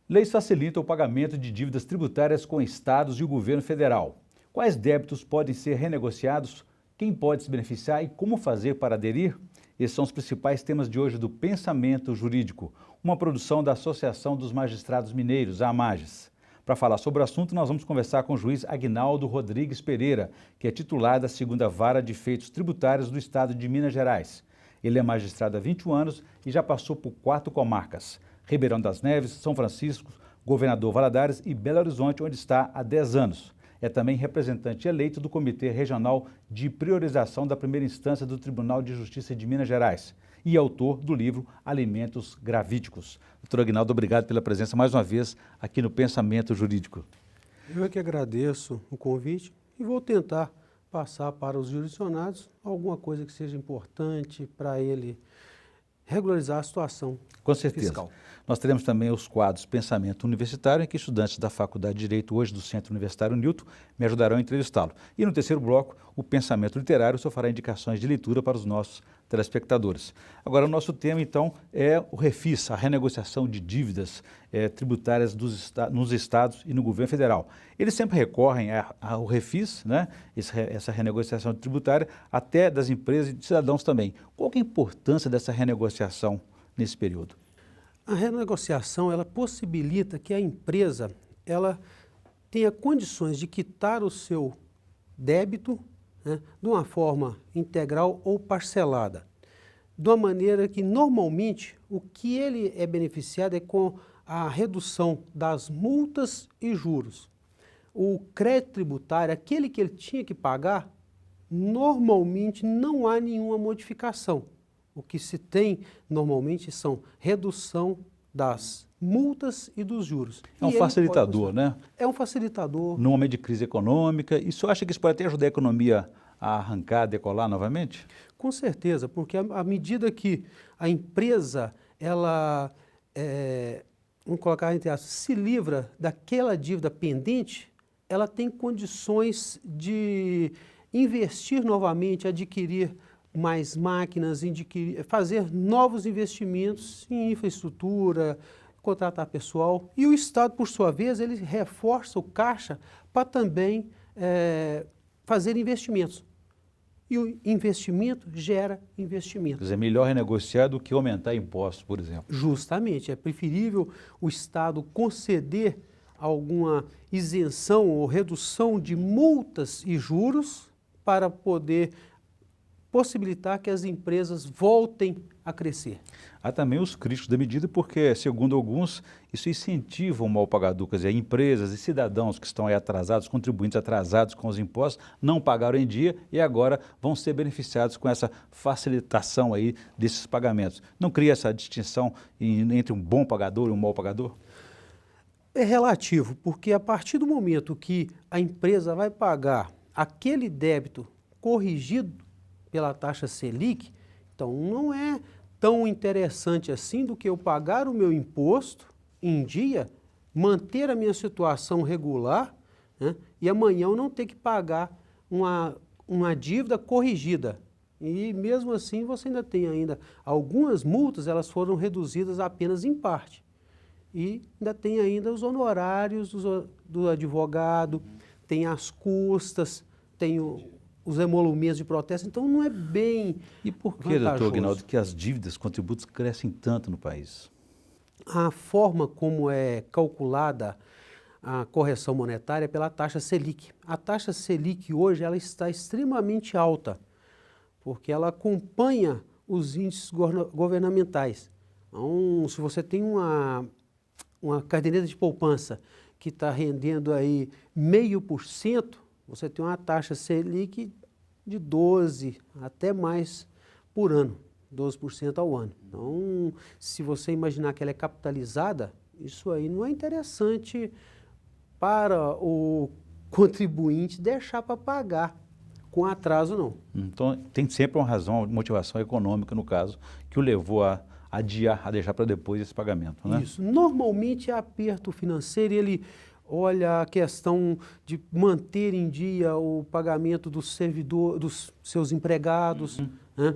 Leis facilitam o pagamento de dívidas tributárias com estados e o governo federal. Quais débitos podem ser renegociados? Quem pode se beneficiar e como fazer para aderir? Esses são os principais temas de hoje do Pensamento Jurídico, uma produção da Associação dos Magistrados Mineiros, a AMAGES. Para falar sobre o assunto, nós vamos conversar com o juiz Aguinaldo Rodrigues Pereira, que é titular da 2ª Vara de Feitos Tributários do Estado de Minas Gerais. Ele é magistrado há 21 anos e já passou por 4 comarcas: Ribeirão das Neves, São Francisco, Governador Valadares e Belo Horizonte, onde está há 10 anos. É também representante eleito do Comitê Regional de Priorização da Primeira Instância do Tribunal de Justiça de Minas Gerais e autor do livro Alimentos Gravídicos. Doutor Aguinaldo, obrigado pela presença mais uma vez aqui no Pensamento Jurídico. Eu é que agradeço o convite e vou tentar passar para os jurisdicionados alguma coisa que seja importante para ele regularizar a situação Com certeza. fiscal. Nós teremos também os quadros Pensamento Universitário, em que estudantes da Faculdade de Direito, hoje do Centro Universitário Newton, me ajudarão a entrevistá-lo. E no terceiro bloco, o Pensamento Literário, o senhor fará indicações de leitura para os nossos telespectadores. Agora, o nosso tema, então, é o refis, a renegociação de dívidas tributárias nos estados e no governo federal. Eles sempre recorrem ao refis, né, essa renegociação tributária, até das empresas e de cidadãos também. Qual que é a importância dessa renegociação nesse período? A renegociação, ela possibilita que a empresa ela tenha condições de quitar o seu débito, né, de uma forma integral ou parcelada, de uma maneira que normalmente o que ele é beneficiado é com a redução das multas e juros. O crédito tributário, aquele que ele tinha que pagar, normalmente não há nenhuma modificação. O que se tem normalmente são redução das multas e dos juros. É um facilitador, né? É um facilitador. No momento de crise econômica, e o senhor acha que isso pode até ajudar a economia a arrancar, a decolar novamente? Com certeza, porque à medida que a empresa, ela, vamos colocar entre aspas, se livra daquela dívida pendente, ela tem condições de investir novamente, adquirir mais máquinas, fazer novos investimentos em infraestrutura, contratar pessoal. E o Estado, por sua vez, ele reforça o caixa para também fazer investimentos. E o investimento gera investimento. Quer dizer, melhor renegociar do que aumentar impostos, por exemplo. Justamente, é preferível o Estado conceder alguma isenção ou redução de multas e juros para poder possibilitar que as empresas voltem a crescer. Há também os críticos da medida porque, segundo alguns, isso incentiva o mal pagador, quer dizer, empresas e cidadãos que estão aí atrasados, contribuintes atrasados com os impostos, não pagaram em dia e agora vão ser beneficiados com essa facilitação aí desses pagamentos. Não cria essa distinção entre um bom pagador e um mau pagador? É relativo, porque a partir do momento que a empresa vai pagar aquele débito corrigido pela taxa Selic, então não é tão interessante assim do que eu pagar o meu imposto em dia, manter a minha situação regular, né, e amanhã eu não ter que pagar uma dívida corrigida. E mesmo assim você ainda tem algumas multas, elas foram reduzidas apenas em parte. E ainda tem ainda os honorários do advogado, tem as custas, tem os emolumentos de protesto, então não é bem E por que, doutor Aguinaldo, que as dívidas, contributos crescem tanto no país? A forma como é calculada a correção monetária é pela taxa Selic. A taxa Selic hoje ela está extremamente alta, porque ela acompanha os índices governamentais. Então, se você tem uma caderneta de poupança que está rendendo aí 0,5%, você tem uma taxa Selic de 12% até mais por ano, 12% ao ano. Então, se você imaginar que ela é capitalizada, isso aí não é interessante para o contribuinte deixar para pagar com atraso, não. Então, tem sempre uma razão, uma motivação econômica, no caso, que o levou a adiar, a deixar para depois esse pagamento, né? Isso. Normalmente é aperto financeiro, ele olha a questão de manter em dia o pagamento do servidor, dos seus empregados, né?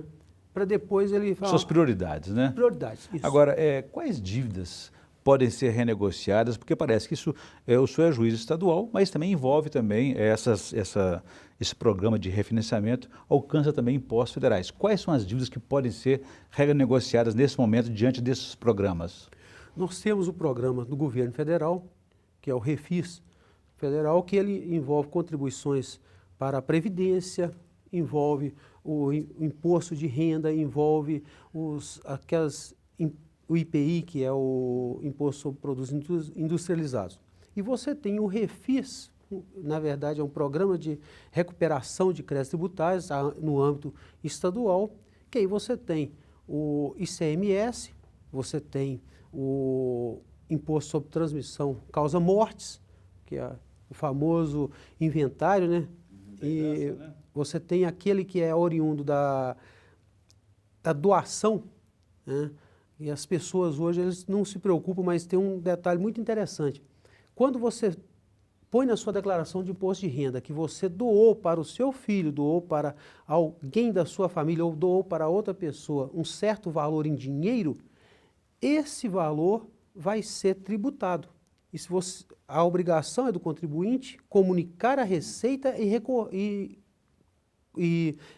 Para depois ele falar... Suas prioridades, né? Prioridades, isso. Agora, quais dívidas podem ser renegociadas? Porque parece que isso, o senhor é juiz estadual, mas também envolve também esse programa de refinanciamento, alcança também impostos federais. Quais são as dívidas que podem ser renegociadas nesse momento diante desses programas? Nós temos o programa do governo federal, que é o Refis federal, que ele envolve contribuições para a Previdência, envolve o imposto de renda, envolve o IPI, que é o Imposto sobre Produtos Industrializados. E você tem o Refis, na verdade é um programa de recuperação de créditos tributários no âmbito estadual, que aí você tem o ICMS, você tem o Imposto sobre Transmissão Causa Mortes, que é o famoso inventário, né? E você tem aquele que é oriundo da doação, né? E as pessoas hoje eles não se preocupam, mas tem um detalhe muito interessante. Quando você põe na sua declaração de imposto de renda que você doou para o seu filho, doou para alguém da sua família ou doou para outra pessoa um certo valor em dinheiro, esse valor vai ser tributado. E se você, a obrigação é do contribuinte comunicar a receita e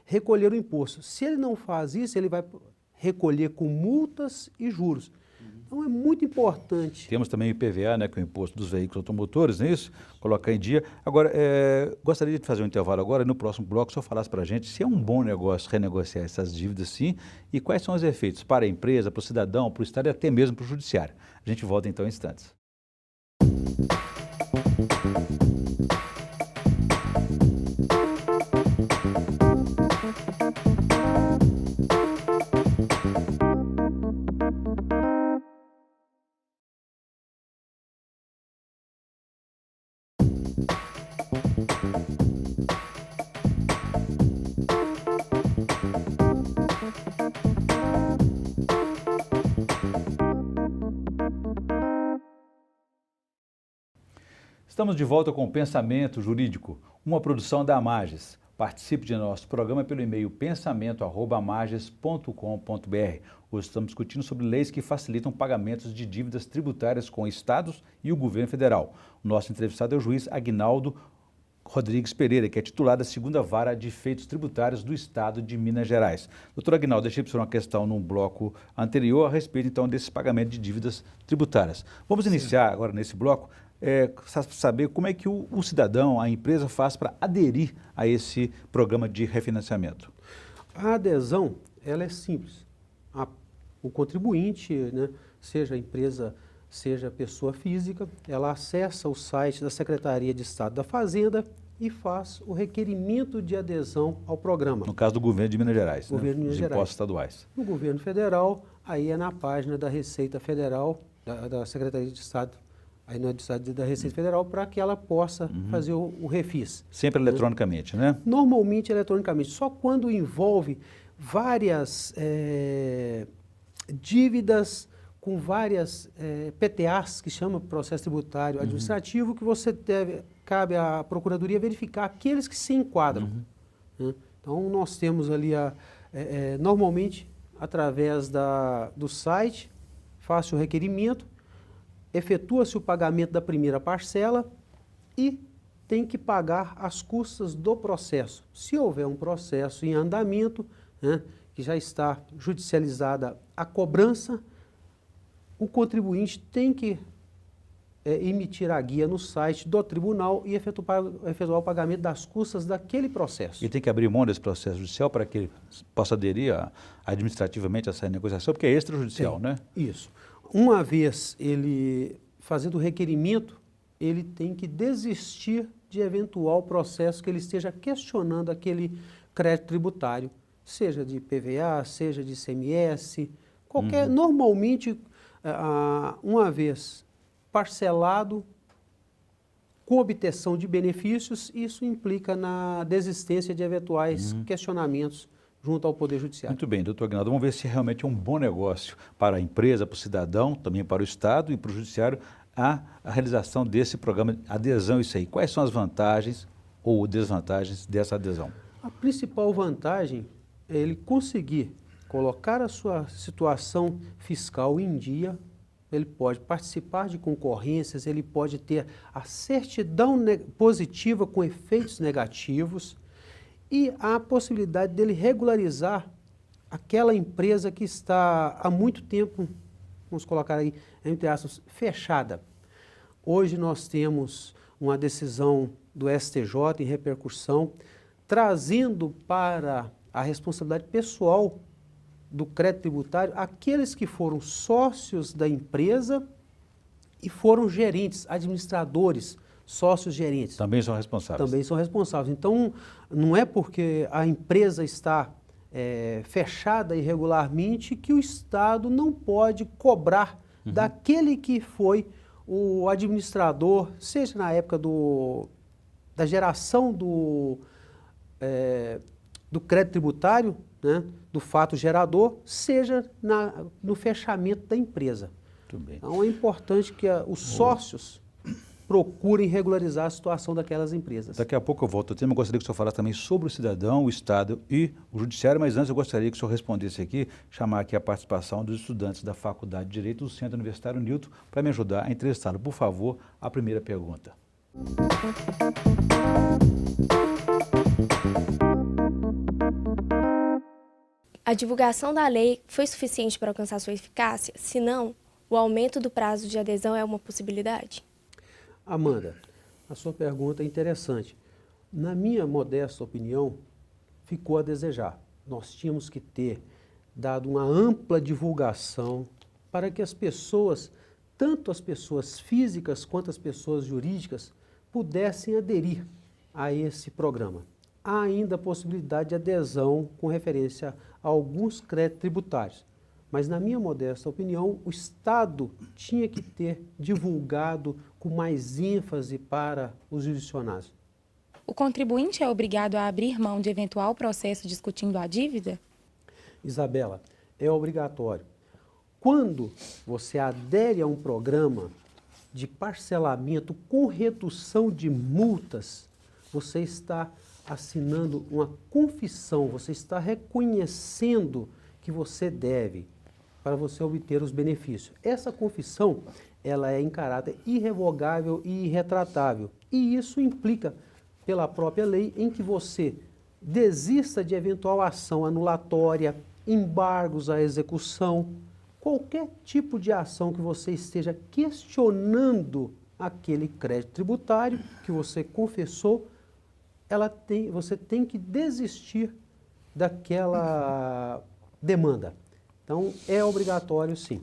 recolher o imposto. Se ele não faz isso, ele vai recolher com multas e juros. Então é muito importante. Temos também o IPVA, né, que é o Imposto dos Veículos Automotores, não é isso? Colocar em dia. Agora, gostaria de fazer um intervalo agora, e no próximo bloco o senhor falasse para a gente se é um bom negócio renegociar essas dívidas sim, e quais são os efeitos para a empresa, para o cidadão, para o Estado e até mesmo para o Judiciário. A gente volta então em instantes. Estamos de volta com o Pensamento Jurídico, uma produção da Amages. Participe de nosso programa pelo e-mail pensamento@amages.com.br. Hoje estamos discutindo sobre leis que facilitam pagamentos de dívidas tributárias com estados e o governo federal. O nosso entrevistado é o juiz Aguinaldo Rodrigues Pereira, que é titular da 2ª Vara de Efeitos Tributários do Estado de Minas Gerais. Doutor Aguinaldo, deixei para o senhor uma questão num bloco anterior a respeito, então, desse pagamento de dívidas tributárias. Vamos iniciar agora nesse bloco, saber como é que o cidadão, a empresa faz para aderir a esse programa de refinanciamento. A adesão, ela é simples. O contribuinte, né, seja a empresa, seja a pessoa física, ela acessa o site da Secretaria de Estado da Fazenda e faz o requerimento de adesão ao programa. No caso do governo de Minas Gerais, governo de Minas Os Gerais. Impostos estaduais. No governo federal, aí é na página da Receita Federal, da Secretaria de Estado, aí no estado da Receita Federal, para que ela possa fazer o refis. Sempre eletronicamente, né? Normalmente eletronicamente, só quando envolve várias dívidas com várias PTAs, que chama Processo Tributário Administrativo, que cabe à Procuradoria verificar aqueles que se enquadram. Né? Então, nós temos ali, normalmente, através do site, faz o requerimento, efetua-se o pagamento da primeira parcela e tem que pagar as custas do processo. Se houver um processo em andamento, né, que já está judicializada a cobrança, o contribuinte tem que emitir a guia no site do tribunal e efetuar o pagamento das custas daquele processo. E tem que abrir mão desse processo judicial para que ele possa aderir administrativamente a essa negociação, porque é extrajudicial, né? Isso. Uma vez ele fazendo o requerimento, ele tem que desistir de eventual processo que ele esteja questionando aquele crédito tributário, seja de PVA, seja de ICMS, qualquer, normalmente, uma vez parcelado, com obtenção de benefícios, isso implica na desistência de eventuais questionamentos junto ao Poder Judiciário. Muito bem, doutor Aguinaldo, vamos ver se realmente é um bom negócio para a empresa, para o cidadão, também para o Estado e para o Judiciário, a realização desse programa de adesão, isso aí. Quais são as vantagens ou desvantagens dessa adesão? A principal vantagem é ele conseguir colocar a sua situação fiscal em dia, ele pode participar de concorrências, ele pode ter a certidão positiva com efeitos negativos e a possibilidade dele regularizar aquela empresa que está há muito tempo, vamos colocar aí, entre aspas, fechada. Hoje nós temos uma decisão do STJ em repercussão, trazendo para a responsabilidade pessoal do crédito tributário aqueles que foram sócios da empresa e foram gerentes, administradores, sócios gerentes. Também são responsáveis. Também são responsáveis. Então, não é porque a empresa está fechada irregularmente que o Estado não pode cobrar daquele que foi o administrador, seja na época da geração do crédito tributário, né, do fato gerador, seja no fechamento da empresa. Muito bem. Então é importante que os sócios procurem regularizar a situação daquelas empresas. Daqui a pouco eu volto ao tema. Eu gostaria que o senhor falasse também sobre o cidadão, o Estado e o Judiciário, mas antes eu gostaria que o senhor respondesse aqui, chamar aqui a participação dos estudantes da Faculdade de Direito do Centro Universitário Newton para me ajudar a entrevistá-lo. Por favor, a primeira pergunta. A divulgação da lei foi suficiente para alcançar sua eficácia? Se não, o aumento do prazo de adesão é uma possibilidade? Amanda, a sua pergunta é interessante. Na minha modesta opinião, ficou a desejar. Nós tínhamos que ter dado uma ampla divulgação para que as pessoas, tanto as pessoas físicas quanto as pessoas jurídicas, pudessem aderir a esse programa. Há ainda a possibilidade de adesão com referência a alguns créditos tributários. Mas, na minha modesta opinião, o Estado tinha que ter divulgado com mais ênfase para os jurisdicionados. O contribuinte é obrigado a abrir mão de eventual processo discutindo a dívida? Isabela, é obrigatório. Quando você adere a um programa de parcelamento com redução de multas, você está assinando uma confissão, você está reconhecendo que você deve para você obter os benefícios. Essa confissão, ela é em caráter irrevogável e irretratável. E isso implica, pela própria lei, em que você desista de eventual ação anulatória, embargos à execução, qualquer tipo de ação que você esteja questionando aquele crédito tributário que você confessou, você tem que desistir daquela demanda. Então, é obrigatório, sim.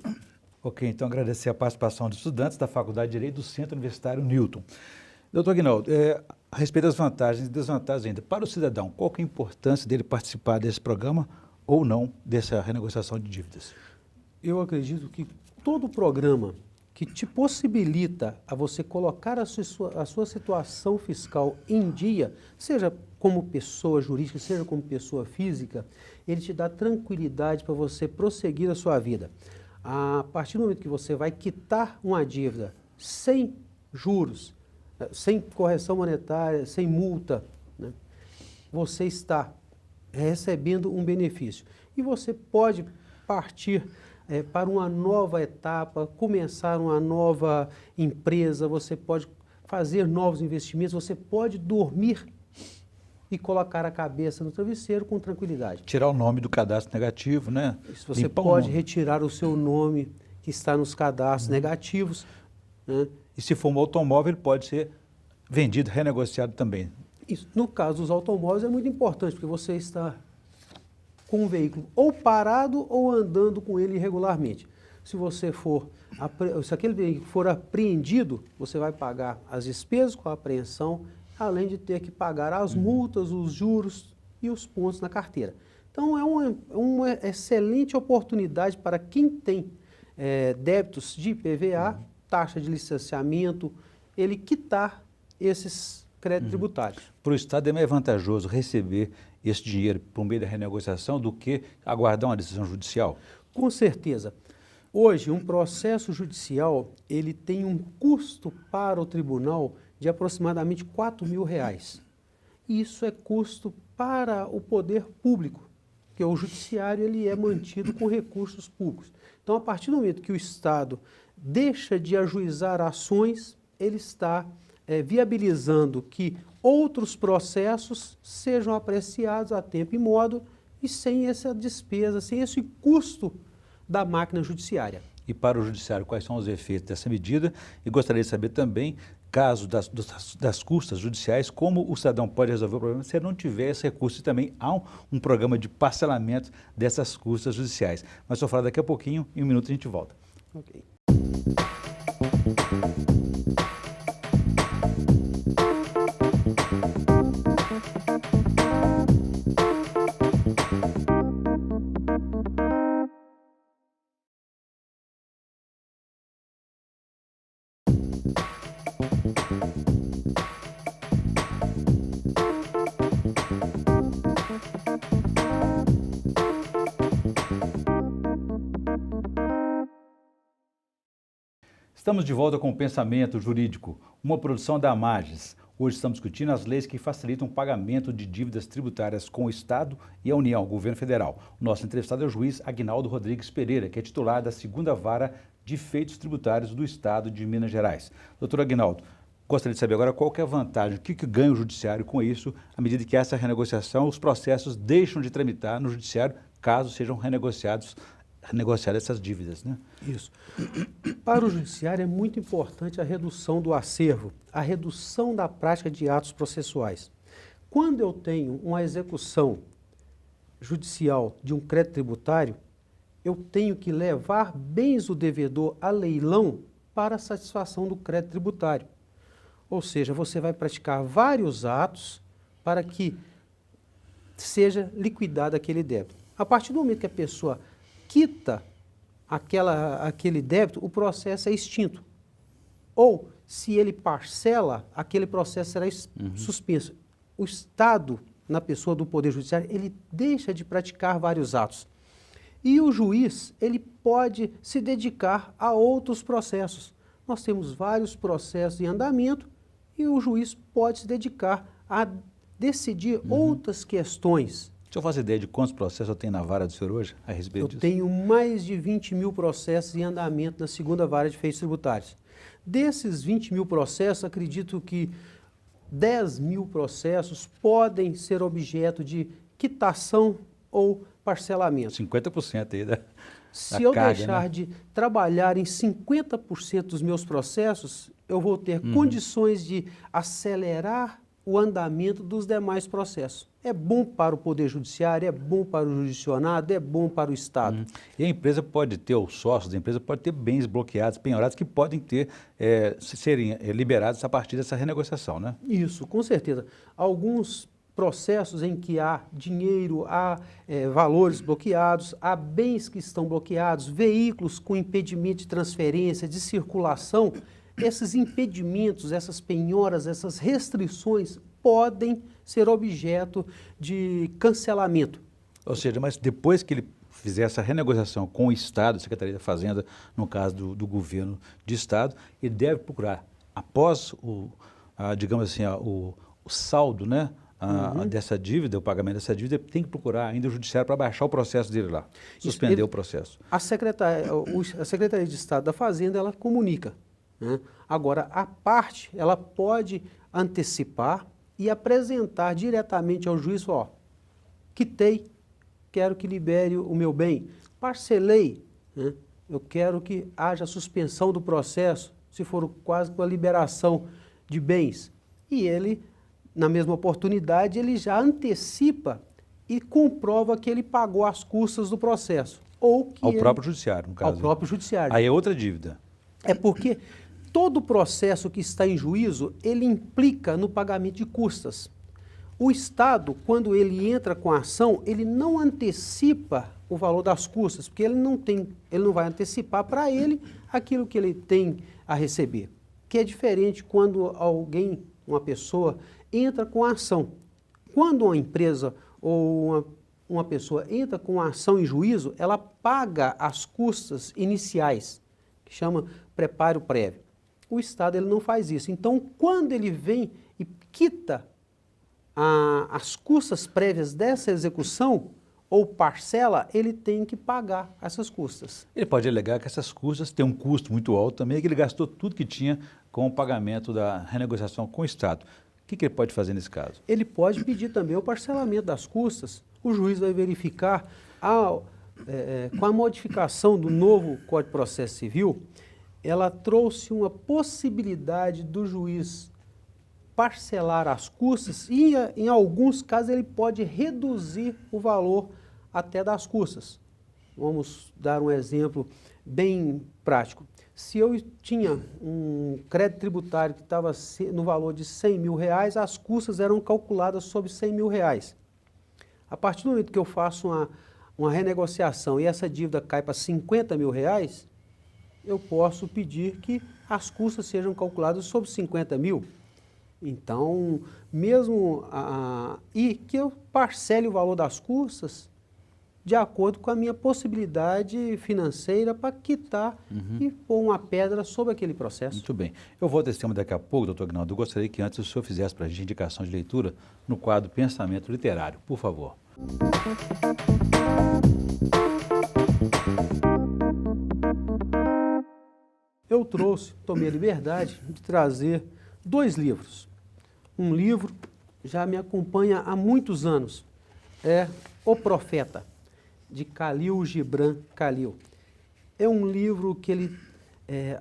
Ok, então agradecer a participação dos estudantes da Faculdade de Direito do Centro Universitário Newton. Doutor Aguinaldo, a respeito das vantagens e desvantagens ainda, para o cidadão, qual que é a importância dele participar desse programa ou não dessa renegociação de dívidas? Eu acredito que todo programa que te possibilita a você colocar a sua situação fiscal em dia, seja como pessoa jurídica, seja como pessoa física, ele te dá tranquilidade para você prosseguir a sua vida. A partir do momento que você vai quitar uma dívida sem juros, sem correção monetária, sem multa, né, você está recebendo um benefício. E você pode partir para uma nova etapa, começar uma nova empresa, você pode fazer novos investimentos, você pode dormir e colocar a cabeça no travesseiro com tranquilidade. Tirar o nome do cadastro negativo, né? Isso, você pode retirar o seu nome que está nos cadastros negativos. Né? E se for um automóvel, ele pode ser vendido, renegociado também. Isso. No caso dos automóveis é muito importante, porque você está com o veículo ou parado ou andando com ele irregularmente. Se aquele veículo for apreendido, você vai pagar as despesas com a apreensão, além de ter que pagar as multas, os juros e os pontos na carteira. Então é uma excelente oportunidade para quem tem débitos de IPVA, taxa de licenciamento, ele quitar esses créditos tributários. Para o Estado é mais vantajoso receber esse dinheiro por meio da renegociação do que aguardar uma decisão judicial? Com certeza. Hoje, um processo judicial, ele tem um custo para o tribunal de aproximadamente R$4.000. Isso é custo para o poder público, porque o judiciário ele é mantido com recursos públicos. Então, a partir do momento que o Estado deixa de ajuizar ações, ele está viabilizando que outros processos sejam apreciados a tempo e modo e sem essa despesa, sem esse custo da máquina judiciária. E para o judiciário, quais são os efeitos dessa medida? E gostaria de saber também, caso das custas judiciais, como o cidadão pode resolver o problema se ele não tiver esse recurso. E também há um programa de parcelamento dessas custas judiciais. Mas só falar daqui a pouquinho, em um minuto a gente volta. Ok. Estamos de volta com o Pensamento Jurídico, uma produção da Amages. Hoje estamos discutindo as leis que facilitam o pagamento de dívidas tributárias com o Estado e a União, o governo federal. O nosso entrevistado é o juiz Aguinaldo Rodrigues Pereira, que é titular da 2ª Vara de Feitos Tributários do Estado de Minas Gerais. Doutor Aguinaldo, gostaria de saber agora qual que é a vantagem, o que ganha o judiciário com isso, à medida que essa renegociação, os processos deixam de tramitar no judiciário, caso sejam renegociadas essas dívidas, né? Isso. Para o judiciário é muito importante a redução do acervo, a redução da prática de atos processuais. Quando eu tenho uma execução judicial de um crédito tributário, eu tenho que levar bens do devedor a leilão para a satisfação do crédito tributário. Ou seja, você vai praticar vários atos para que seja liquidado aquele débito. A partir do momento que a pessoa quita aquele débito, o processo é extinto. Ou, se ele parcela, aquele processo será suspenso. O Estado, na pessoa do Poder Judiciário, ele deixa de praticar vários atos. E o juiz, ele pode se dedicar a outros processos. Nós temos vários processos em andamento e o juiz pode se dedicar a decidir outras questões. O senhor faz ideia de quantos processos eu tenho na vara do senhor hoje a respeito disso? Eu tenho mais de 20 mil processos em andamento na 2ª Vara de Feitos Tributários. Desses 20 mil processos, acredito que 10 mil processos podem ser objeto de quitação ou parcelamento. 50% aí Se eu deixar de trabalhar em 50% dos meus processos, eu vou ter condições de acelerar o andamento dos demais processos. É bom para o Poder Judiciário, é bom para o judicionado, é bom para o Estado. E a empresa pode ter, os sócios da empresa podem ter bens bloqueados, penhorados, que podem ter, serem liberados a partir dessa renegociação, né? Isso, com certeza. Alguns processos em que há dinheiro, há valores bloqueados, há bens que estão bloqueados, veículos com impedimento de transferência, de circulação, esses impedimentos, essas penhoras, essas restrições podem ser objeto de cancelamento. Ou seja, mas depois que ele fizer essa renegociação com o Estado, a Secretaria da Fazenda, no caso do governo de Estado, ele deve procurar, após digamos assim, o saldo, né, dessa dívida, o pagamento dessa dívida, tem que procurar ainda o judiciário para baixar o processo dele lá, suspender o processo. A Secretaria de Estado da Fazenda, ela comunica. Né? Agora, a parte, ela pode antecipar e apresentar diretamente ao juiz, ó, quitei, quero que libere o meu bem, parcelei, né? Eu quero que haja suspensão do processo, se for quase com a liberação de bens. E ele, na mesma oportunidade, ele já antecipa e comprova que ele pagou as custas do processo. Ou que ao próprio judiciário, no caso. Ao próprio judiciário. Aí é outra dívida. É porque todo processo que está em juízo, ele implica no pagamento de custas. O Estado, quando ele entra com a ação, ele não antecipa o valor das custas, porque ele não vai antecipar para ele aquilo que ele tem a receber. Que é diferente quando alguém, uma pessoa, entra com a ação. Quando uma empresa ou uma pessoa entra com a ação em juízo, ela paga as custas iniciais, que chama preparo prévio. O Estado ele não faz isso. Então, quando ele vem e quita as custas prévias dessa execução, ou parcela, ele tem que pagar essas custas. Ele pode alegar que essas custas têm um custo muito alto também, que ele gastou tudo que tinha com o pagamento da renegociação com o Estado. O que ele pode fazer nesse caso? Ele pode pedir também o parcelamento das custas. O juiz vai verificar, com a modificação do novo Código de Processo Civil, ela trouxe uma possibilidade do juiz parcelar as custas e, em alguns casos, ele pode reduzir o valor até das custas. Vamos dar um exemplo bem prático. Se eu tinha um crédito tributário que estava no valor de R$100 mil, as custas eram calculadas sobre R$100 mil. A partir do momento que eu faço uma renegociação e essa dívida cai para R$50 mil, eu posso pedir que as custas sejam calculadas sobre R$50 mil. Então, mesmo e que eu parcele o valor das custas de acordo com a minha possibilidade financeira para quitar e pôr uma pedra sobre aquele processo. Muito bem. Eu vou desse tema daqui a pouco, doutor Aguinaldo. Eu gostaria que antes o senhor fizesse para a gente indicação de leitura no quadro Pensamento Literário. Por favor. Eu tomei a liberdade de trazer 2 livros. Um livro já me acompanha há muitos anos, é O Profeta, de Khalil Gibran Khalil. É um livro que ele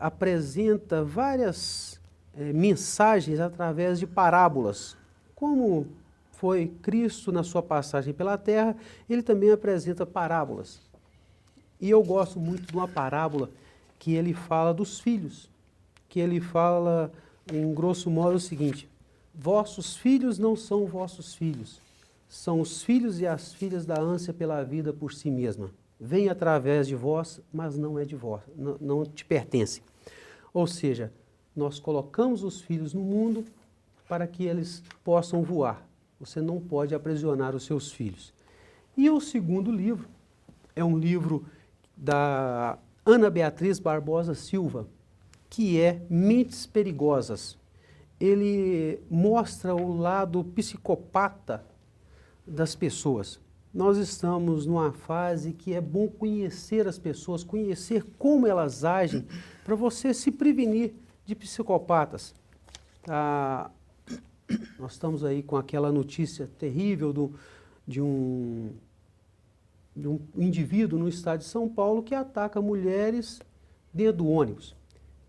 apresenta várias mensagens através de parábolas. Como foi Cristo na sua passagem pela terra, ele também apresenta parábolas. E eu gosto muito de uma parábola que ele fala dos filhos, que ele fala, em grosso modo, o seguinte: vossos filhos não são vossos filhos, são os filhos e as filhas da ânsia pela vida por si mesma. Vem através de vós, mas não é de vós, não te pertence. Ou seja, nós colocamos os filhos no mundo para que eles possam voar. Você não pode aprisionar os seus filhos. E o segundo livro é um livro da Ana Beatriz Barbosa Silva, que é Mentes Perigosas. Ele mostra o lado psicopata das pessoas. Nós estamos numa fase que é bom conhecer as pessoas, conhecer como elas agem, para você se prevenir de psicopatas. Nós estamos aí com aquela notícia terrível de um indivíduo no estado de São Paulo que ataca mulheres dentro do ônibus.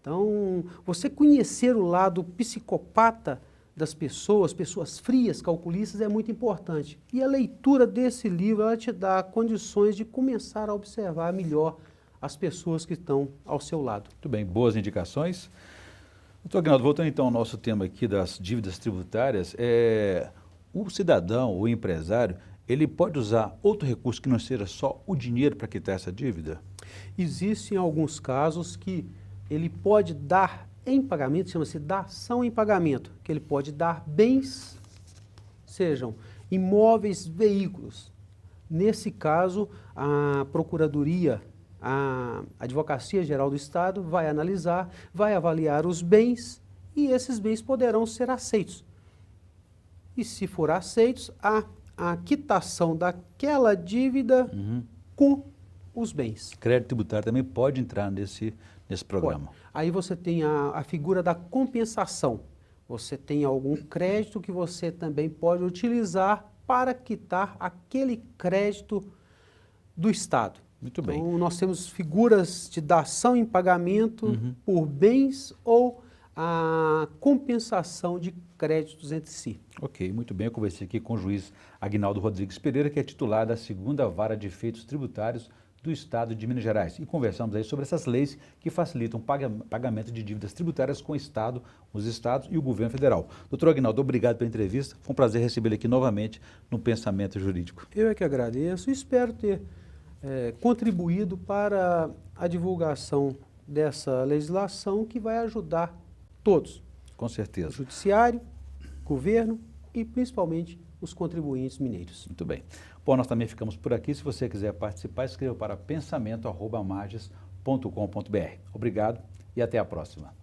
Então, você conhecer o lado psicopata das pessoas frias, calculistas, é muito importante. E a leitura desse livro, ela te dá condições de começar a observar melhor as pessoas que estão ao seu lado. Muito bem, boas indicações. Doutor Aguinaldo, voltando então ao nosso tema aqui das dívidas tributárias, o cidadão, o empresário, ele pode usar outro recurso que não seja só o dinheiro para quitar essa dívida? Existem alguns casos que ele pode dar em pagamento, chama-se dação em pagamento, que ele pode dar bens, sejam imóveis, veículos. Nesse caso, a Procuradoria, a Advocacia Geral do Estado vai analisar, vai avaliar os bens e esses bens poderão ser aceitos. E se for aceitos, a quitação daquela dívida com os bens. Crédito tributário também pode entrar nesse programa. Pode. Aí você tem a figura da compensação. Você tem algum crédito que você também pode utilizar para quitar aquele crédito do Estado. Muito bem. Então, nós temos figuras de dação em pagamento por bens ou a compensação de créditos entre si. Ok, muito bem. Eu conversei aqui com o juiz Aguinaldo Rodrigues Pereira, que é titular da 2ª Vara de Efeitos Tributários do Estado de Minas Gerais. E conversamos aí sobre essas leis que facilitam o pagamento de dívidas tributárias com o Estado, os Estados e o Governo Federal. Doutor Aguinaldo, obrigado pela entrevista. Foi um prazer recebê-lo aqui novamente no Pensamento Jurídico. Eu é que agradeço e espero ter contribuído para a divulgação dessa legislação que vai ajudar todos. Com certeza. O Judiciário, Governo e principalmente os contribuintes mineiros. Muito bem. Bom, nós também ficamos por aqui. Se você quiser participar, escreva para pensamento@marges.com.br. Obrigado e até a próxima.